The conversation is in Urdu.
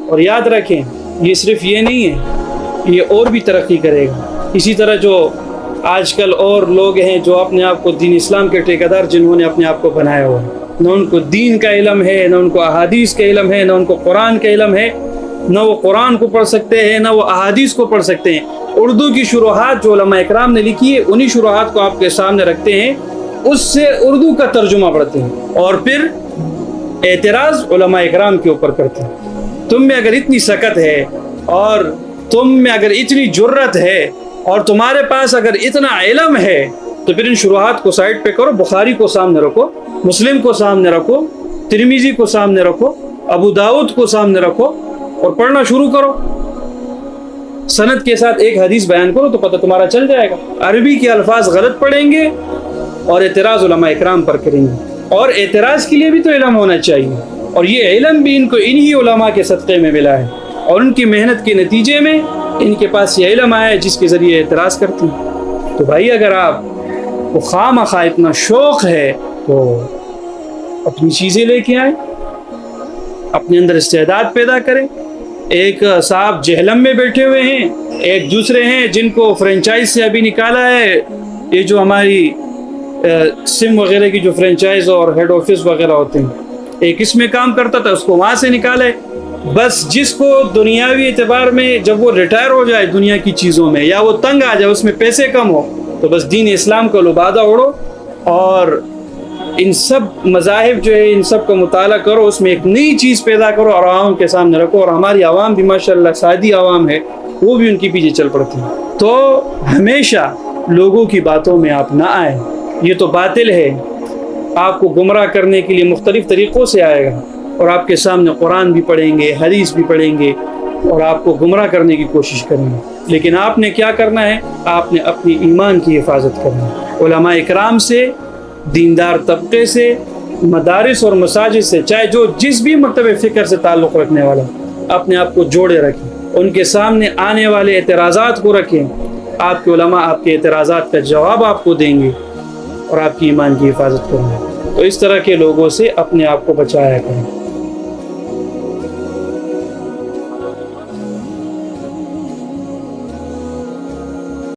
اور یاد رکھیں یہ صرف یہ نہیں ہے، یہ اور بھی ترقی کرے گا۔ اسی طرح جو آج کل اور لوگ ہیں جو اپنے آپ کو دین اسلام کے ٹھیکیدار جنہوں نے اپنے آپ کو بنایا ہوا، نہ ان کو دین کا علم ہے، نہ ان کو احادیث کا علم ہے، نہ ان کو قرآن کا علم ہے، نہ وہ قرآن کو پڑھ سکتے ہیں، نہ وہ احادیث کو پڑھ سکتے ہیں۔ اردو کی شروحات جو علماء اکرام نے لکھی ہے انہی شروحات کو آپ کے سامنے رکھتے ہیں، اس سے اردو کا ترجمہ پڑھتے ہیں اور پھر اعتراض علماء اکرام کے اوپر کرتے ہیں۔ تم میں اگر اتنی سکت ہے اور تم میں اگر اتنی جرت ہے اور تمہارے پاس اگر اتنا علم ہے تو پھر ان شروحات کو سائڈ پہ کرو، بخاری کو سامنے رکھو، مسلم کو سامنے رکھو، ترمذی کو سامنے رکھو، ابو داؤد کو سامنے رکھو اور پڑھنا شروع کرو۔ سند کے ساتھ ایک حدیث بیان کرو تو پتہ تمہارا چل جائے گا۔ عربی کے الفاظ غلط پڑھیں گے اور اعتراض علماء اکرام پر کریں گے، اور اعتراض کے لیے بھی تو علم ہونا چاہیے، اور یہ علم بھی ان کو انہی علماء کے صدقے میں ملا ہے، اور ان کی محنت کے نتیجے میں ان کے پاس یہ علم آیا ہے جس کے ذریعے اعتراض کرتے ہیں۔ تو بھائی اگر آپ کو خواہ اتنا شوق ہے تو اپنی چیزیں لے کے آئیں، اپنے اندر استعداد پیدا کریں۔ ایک صاحب جہلم میں بیٹھے ہوئے ہیں، ایک دوسرے ہیں جن کو فرنچائز سے ابھی نکالا ہے، یہ جو ہماری سم وغیرہ کی جو فرنچائز اور ہیڈ آفس وغیرہ ہوتے ہیں، ایک اس میں کام کرتا تھا، اس کو وہاں سے نکالے۔ بس جس کو دنیاوی اعتبار میں جب وہ ریٹائر ہو جائے دنیا کی چیزوں میں، یا وہ تنگ آ جائے، اس میں پیسے کم ہو، تو بس دین اسلام کا لبادہ اڑو اور ان سب مذاہب جو ہے ان سب کا مطالعہ کرو، اس میں ایک نئی چیز پیدا کرو اور عوام کے سامنے رکھو۔ اور ہماری عوام بھی ماشاءاللہ سادی عوام ہے، وہ بھی ان کے پیچھے چل پڑتی ہیں۔ تو ہمیشہ لوگوں کی باتوں میں آپ نہ آئیں، یہ تو باطل ہے، آپ کو گمراہ کرنے کے لیے مختلف طریقوں سے آئے گا، اور آپ کے سامنے قرآن بھی پڑھیں گے، حدیث بھی پڑھیں گے، اور آپ کو گمراہ کرنے کی کوشش کریں گے۔ لیکن آپ نے کیا کرنا ہے؟ آپ نے اپنی ایمان کی حفاظت کرنا ہے۔ علماء اکرام سے، دیندار طبقے سے، مدارس اور مساجد سے، چاہے جو جس بھی مکتب فکر سے تعلق رکھنے والا، اپنے آپ کو جوڑے رکھیں، ان کے سامنے آنے والے اعتراضات کو رکھیں۔ آپ کے علماء آپ کے اعتراضات کا جواب آپ کو دیں گے اور آپ کی ایمان کی حفاظت کریں گے۔ تو اس طرح کے لوگوں سے اپنے آپ کو بچایا کریں۔